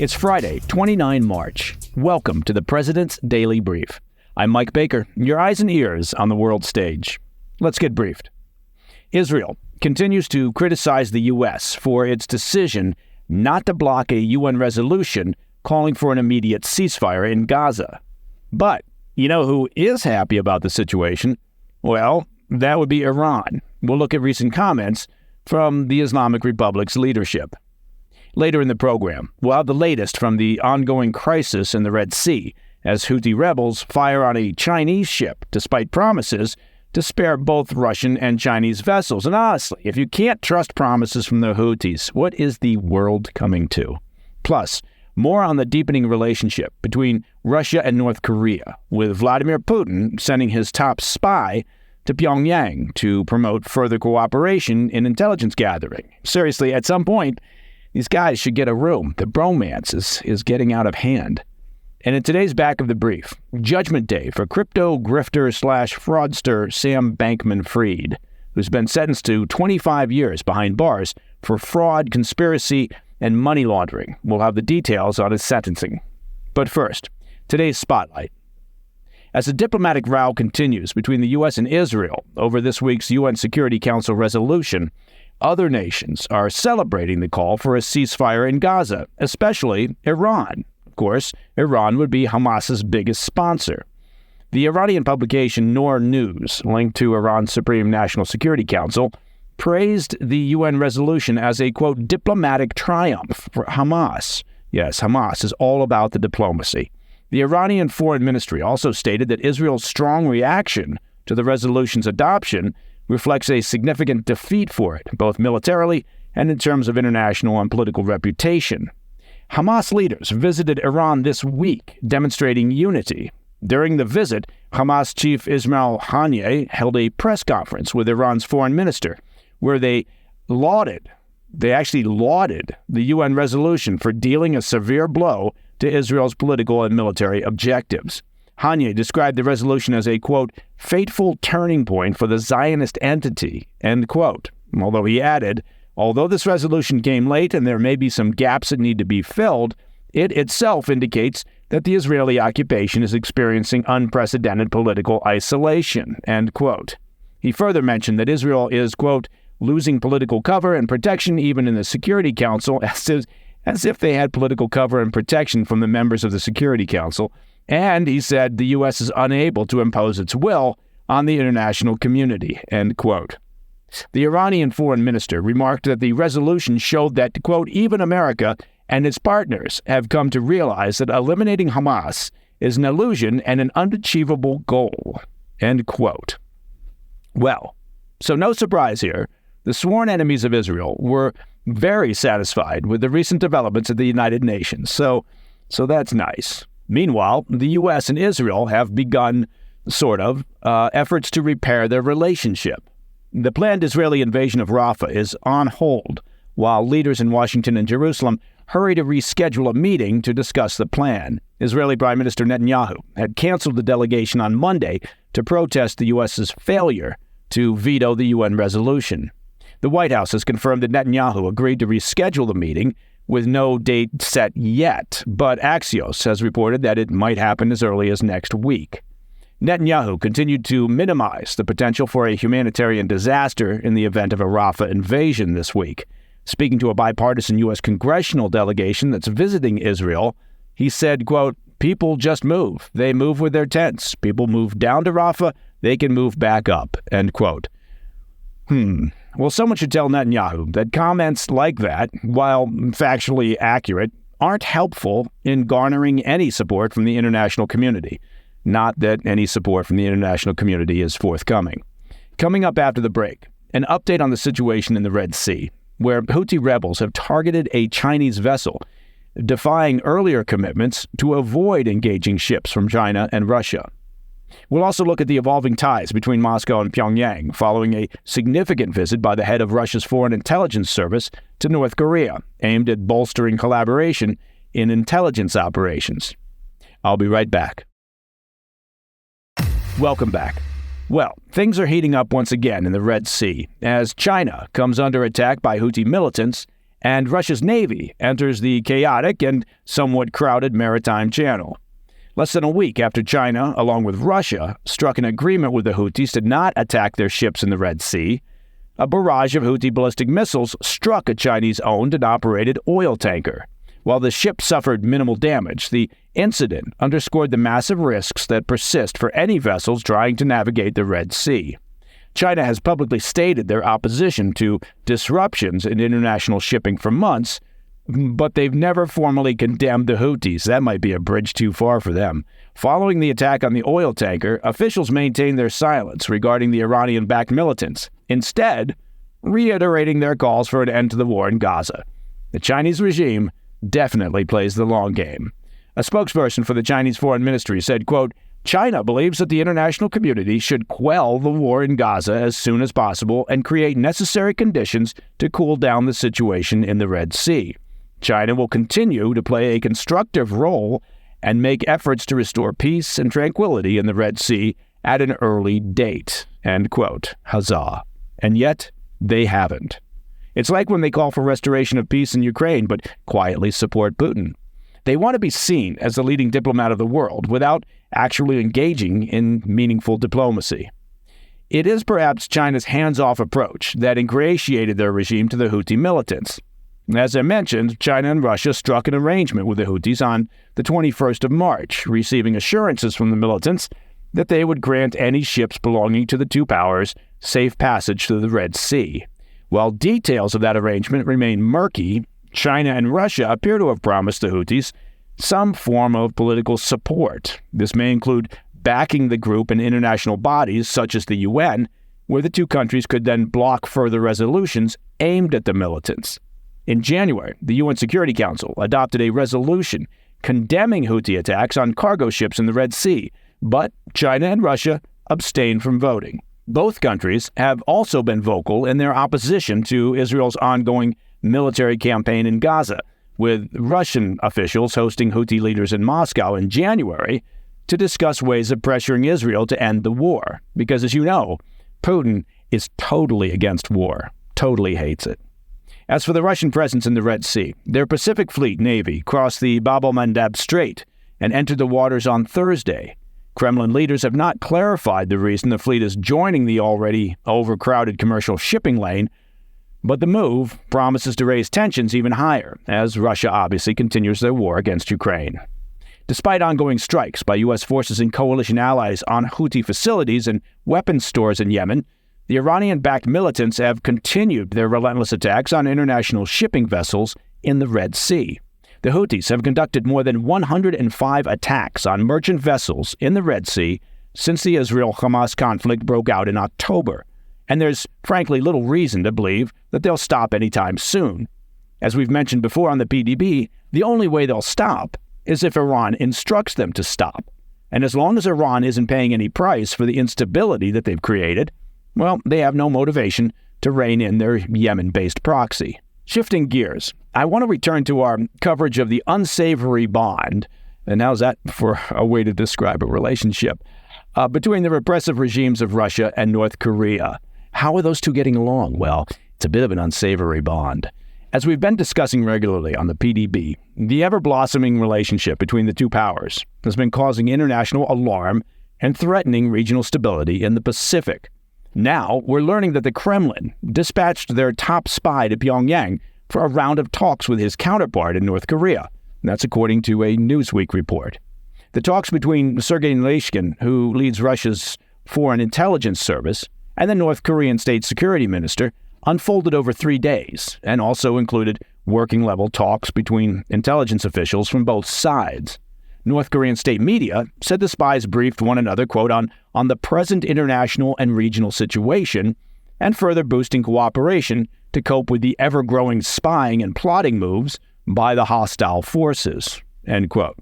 It's Friday, 29 March. Welcome to the President's Daily Brief. I'm Mike Baker, your eyes and ears on the world stage. Let's get briefed. Israel continues to criticize the U.S. for its decision not to block a UN resolution calling for an immediate ceasefire in Gaza. But you know who is happy about the situation? Well, that would be Iran. We'll look at recent comments from the Islamic Republic's leadership. Later in the program, we'll have the latest from the ongoing crisis in the Red Sea as Houthi rebels fire on a Chinese ship despite promises to spare both Russian and Chinese vessels. And honestly, if you can't trust promises from the Houthis, what is the world coming to? Plus, more on the deepening relationship between Russia and North Korea, with Vladimir Putin sending his top spy to Pyongyang to promote further cooperation in intelligence gathering. Seriously, at some point, these guys should get a room. The bromance is getting out of hand. And in today's Back of the Brief, Judgment Day for crypto grifter/fraudster Sam Bankman-Fried, who's been sentenced to 25 years behind bars for fraud, conspiracy, and money laundering. We'll have the details on his sentencing. But first, today's spotlight. As the diplomatic row continues between the U.S. and Israel over this week's UN Security Council resolution, other nations are celebrating the call for a ceasefire in Gaza, especially Iran. Of course, Iran would be Hamas's biggest sponsor. The Iranian publication Noor News, linked to Iran's Supreme National Security Council, praised the UN resolution as a, quote, diplomatic triumph for Hamas. Yes, Hamas is all about the diplomacy. The Iranian Foreign Ministry also stated that Israel's strong reaction to the resolution's adoption reflects a significant defeat for it, both militarily and in terms of international and political reputation. Hamas leaders visited Iran this week, demonstrating unity. During the visit, Hamas chief Ismail Haniyeh held a press conference with Iran's foreign minister, where they actually lauded the UN resolution for dealing a severe blow to Israel's political and military objectives. Haniyeh described the resolution as a, quote, fateful turning point for the Zionist entity, end quote. Although he added, although this resolution came late and there may be some gaps that need to be filled, it itself indicates that the Israeli occupation is experiencing unprecedented political isolation, end quote. He further mentioned that Israel is, quote, losing political cover and protection even in the Security Council, as if they had political cover and protection from the members of the Security Council. And he said the U.S. is unable to impose its will on the international community, end quote. The Iranian foreign minister remarked that the resolution showed that, quote, even America and its partners have come to realize that eliminating Hamas is an illusion and an unachievable goal, end quote. Well, so no surprise here. The sworn enemies of Israel were very satisfied with the recent developments at the United Nations, so that's nice. Meanwhile, the U.S. and Israel have begun, efforts to repair their relationship. The planned Israeli invasion of Rafah is on hold, while leaders in Washington and Jerusalem hurry to reschedule a meeting to discuss the plan. Israeli Prime Minister Netanyahu had canceled the delegation on Monday to protest the U.S.'s failure to veto the UN resolution. The White House has confirmed that Netanyahu agreed to reschedule the meeting with no date set yet, but Axios has reported that it might happen as early as next week. Netanyahu continued to minimize the potential for a humanitarian disaster in the event of a Rafah invasion this week. Speaking to a bipartisan U.S. congressional delegation that's visiting Israel, he said, quote, people just move. They move with their tents. People move down to Rafah. They can move back up, end quote. Well, someone should tell Netanyahu that comments like that, while factually accurate, aren't helpful in garnering any support from the international community. Not that any support from the international community is forthcoming. Coming up after the break, an update on the situation in the Red Sea, where Houthi rebels have targeted a Chinese vessel, defying earlier commitments to avoid engaging ships from China and Russia. We'll also look at the evolving ties between Moscow and Pyongyang following a significant visit by the head of Russia's Foreign Intelligence Service to North Korea, aimed at bolstering collaboration in intelligence operations. I'll be right back. Welcome back. Well, things are heating up once again in the Red Sea as China comes under attack by Houthi militants and Russia's Navy enters the chaotic and somewhat crowded maritime channel. Less than a week after China, along with Russia, struck an agreement with the Houthis to not attack their ships in the Red Sea, a barrage of Houthi ballistic missiles struck a Chinese-owned and operated oil tanker. While the ship suffered minimal damage, the incident underscored the massive risks that persist for any vessels trying to navigate the Red Sea. China has publicly stated their opposition to disruptions in international shipping for months, but they've never formally condemned the Houthis. That might be a bridge too far for them. Following the attack on the oil tanker, officials maintained their silence regarding the Iranian-backed militants, instead reiterating their calls for an end to the war in Gaza. The Chinese regime definitely plays the long game. A spokesperson for the Chinese Foreign Ministry said, quote, China believes that the international community should quell the war in Gaza as soon as possible and create necessary conditions to cool down the situation in the Red Sea. China will continue to play a constructive role and make efforts to restore peace and tranquility in the Red Sea at an early date, end quote. Huzzah. And yet, they haven't. It's like when they call for restoration of peace in Ukraine, but quietly support Putin. They want to be seen as the leading diplomat of the world without actually engaging in meaningful diplomacy. It is perhaps China's hands-off approach that ingratiated their regime to the Houthi militants. As I mentioned, China and Russia struck an arrangement with the Houthis on the 21st of March, receiving assurances from the militants that they would grant any ships belonging to the two powers safe passage through the Red Sea. While details of that arrangement remain murky, China and Russia appear to have promised the Houthis some form of political support. This may include backing the group in international bodies such as the UN, where the two countries could then block further resolutions aimed at the militants. In January, the UN Security Council adopted a resolution condemning Houthi attacks on cargo ships in the Red Sea, but China and Russia abstained from voting. Both countries have also been vocal in their opposition to Israel's ongoing military campaign in Gaza, with Russian officials hosting Houthi leaders in Moscow in January to discuss ways of pressuring Israel to end the war. Because, as you know, Putin is totally against war, totally hates it. As for the Russian presence in the Red Sea, their Pacific Fleet Navy crossed the Bab el-Mandeb Strait and entered the waters on Thursday. Kremlin leaders have not clarified the reason the fleet is joining the already overcrowded commercial shipping lane, but the move promises to raise tensions even higher, as Russia obviously continues their war against Ukraine. Despite ongoing strikes by U.S. forces and coalition allies on Houthi facilities and weapons stores in Yemen, the Iranian-backed militants have continued their relentless attacks on international shipping vessels in the Red Sea. The Houthis have conducted more than 105 attacks on merchant vessels in the Red Sea since the Israel-Hamas conflict broke out in October, and there's frankly little reason to believe that they'll stop anytime soon. As we've mentioned before on the PDB, the only way they'll stop is if Iran instructs them to stop. And as long as Iran isn't paying any price for the instability that they've created, well, they have no motivation to rein in their Yemen-based proxy. Shifting gears, I want to return to our coverage of the unsavory bond, and how's that for a way to describe a relationship, between the repressive regimes of Russia and North Korea. How are those two getting along? Well, it's a bit of an unsavory bond. As we've been discussing regularly on the PDB, the ever-blossoming relationship between the two powers has been causing international alarm and threatening regional stability in the Pacific. Now, we're learning that the Kremlin dispatched their top spy to Pyongyang for a round of talks with his counterpart in North Korea. That's according to a Newsweek report. The talks between Sergei Naryshkin, who leads Russia's Foreign Intelligence Service, and the North Korean State Security Minister unfolded over 3 days and also included working-level talks between intelligence officials from both sides. North Korean state media said the spies briefed one another, quote, on the present international and regional situation and further boosting cooperation to cope with the ever-growing spying and plotting moves by the hostile forces, end quote.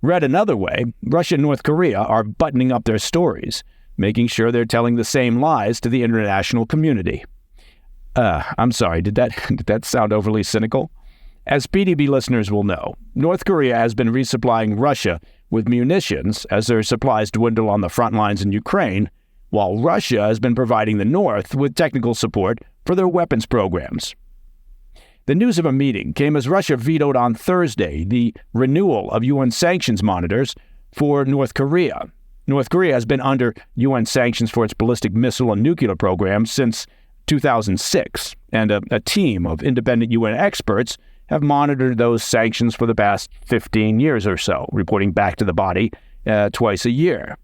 Read another way, Russia and North Korea are buttoning up their stories, making sure they're telling the same lies to the international community. I'm sorry, did that sound overly cynical? As PDB listeners will know, North Korea has been resupplying Russia with munitions as their supplies dwindle on the front lines in Ukraine, while Russia has been providing the North with technical support for their weapons programs. The news of a meeting came as Russia vetoed on Thursday the renewal of UN sanctions monitors for North Korea. North Korea has been under UN sanctions for its ballistic missile and nuclear programs since 2006, and a team of independent UN experts have monitored those sanctions for the past 15 years or so, reporting back to the body twice a year.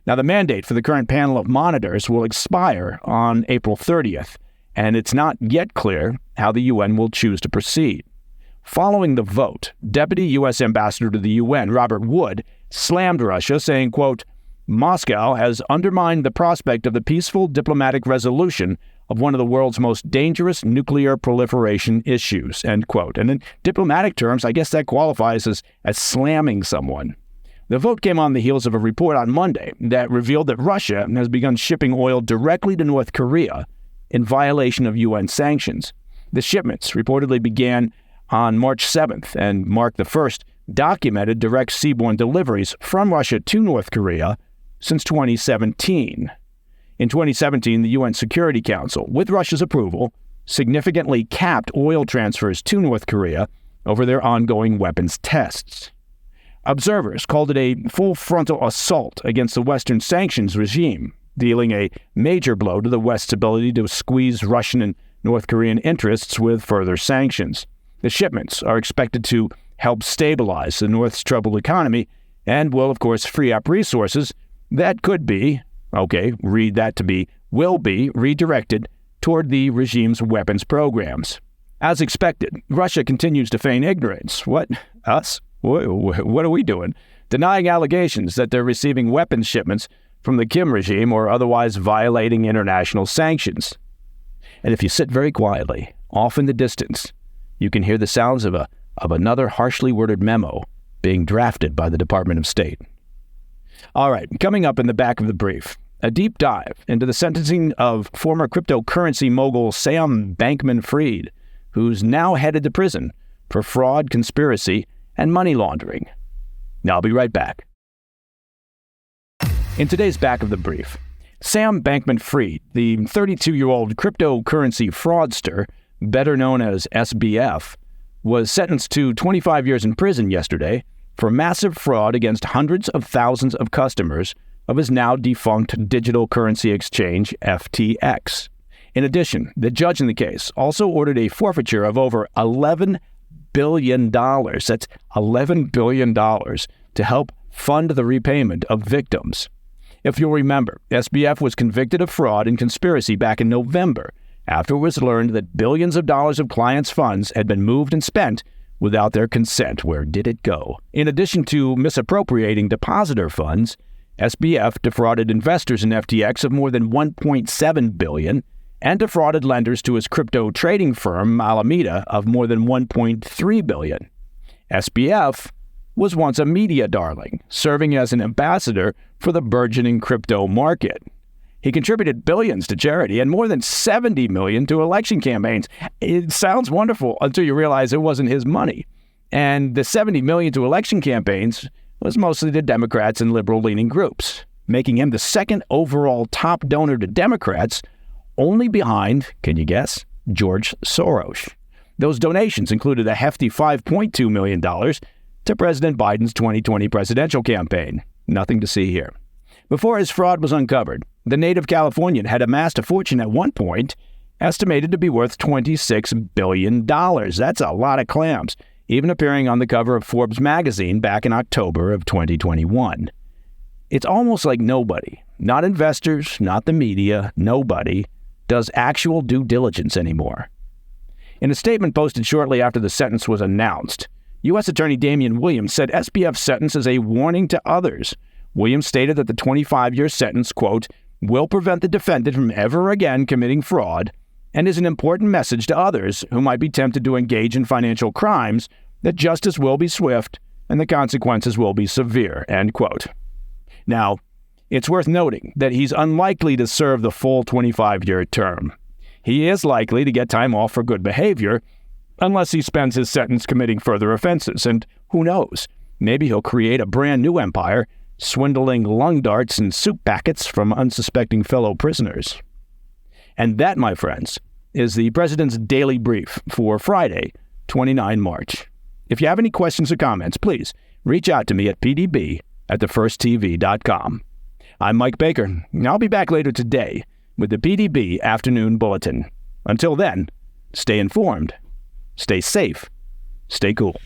Now, the mandate for the current panel of monitors will expire on April 30th, and it's not yet clear how the UN will choose to proceed. Following the vote, Deputy U.S. Ambassador to the UN, Robert Wood, slammed Russia, saying, quote, "Moscow has undermined the prospect of the peaceful diplomatic resolution of one of the world's most dangerous nuclear proliferation issues," end quote. And in diplomatic terms, I guess that qualifies as slamming someone. The vote came on the heels of a report on Monday that revealed that Russia has begun shipping oil directly to North Korea in violation of UN sanctions. The shipments reportedly began on March 7th and marked the first documented direct seaborne deliveries from Russia to North Korea since 2017. In 2017, the UN Security Council, with Russia's approval, significantly capped oil transfers to North Korea over their ongoing weapons tests. Observers called it a full frontal assault against the Western sanctions regime, dealing a major blow to the West's ability to squeeze Russian and North Korean interests with further sanctions. The shipments are expected to help stabilize the North's troubled economy and will, of course, free up resources that could be, read that to be, will be redirected toward the regime's weapons programs. As expected, Russia continues to feign ignorance. What? Us? What are we doing? Denying allegations that they're receiving weapons shipments from the Kim regime or otherwise violating international sanctions. And if you sit very quietly, off in the distance, you can hear the sounds of another harshly worded memo being drafted by the Department of State. All right, coming up in the back of the brief, a deep dive into the sentencing of former cryptocurrency mogul Sam Bankman-Fried, who's now headed to prison for fraud, conspiracy, and money laundering. Now, I'll be right back. In today's back of the brief, Sam Bankman-Fried, the 32-year-old cryptocurrency fraudster, better known as SBF, was sentenced to 25 years in prison yesterday for massive fraud against hundreds of thousands of customers of his now defunct digital currency exchange, FTX. In addition, the judge in the case also ordered a forfeiture of over $11 billion. That's $11 billion to help fund the repayment of victims. If you'll remember, SBF was convicted of fraud and conspiracy back in November after it was learned that billions of dollars of clients' funds had been moved and spent without their consent. Where did it go? In addition to misappropriating depositor funds, SBF defrauded investors in FTX of more than $1.7 billion and defrauded lenders to his crypto trading firm, Alameda, of more than $1.3 billion. SBF was once a media darling, serving as an ambassador for the burgeoning crypto market. He contributed billions to charity and more than $70 million to election campaigns. It sounds wonderful until you realize it wasn't his money. And the $70 million to election campaigns was mostly to Democrats and liberal-leaning groups, making him the second overall top donor to Democrats, only behind, can you guess, George Soros. Those donations included a hefty $5.2 million to President Biden's 2020 presidential campaign. Nothing to see here. Before his fraud was uncovered, the native Californian had amassed a fortune at one point estimated to be worth $26 billion. That's a lot of clams, even appearing on the cover of Forbes magazine back in October of 2021. It's almost like nobody, not investors, not the media, nobody, does actual due diligence anymore. In a statement posted shortly after the sentence was announced, U.S. Attorney Damian Williams said SBF's sentence is a warning to others. Williams stated that the 25-year sentence, quote, will prevent the defendant from ever again committing fraud and is an important message to others who might be tempted to engage in financial crimes that justice will be swift and the consequences will be severe, end quote. Now, it's worth noting that he's unlikely to serve the full 25-year term. He is likely to get time off for good behavior, unless he spends his sentence committing further offenses. And who knows, maybe he'll create a brand new empire, swindling lung darts and soup packets from unsuspecting fellow prisoners. And that, my friends, is the President's Daily Brief for Friday, 29 March. If you have any questions or comments, please reach out to me at pdb@thefirsttv.com. I'm Mike Baker, and I'll be back later today with the PDB Afternoon Bulletin. Until then, stay informed, stay safe, stay cool.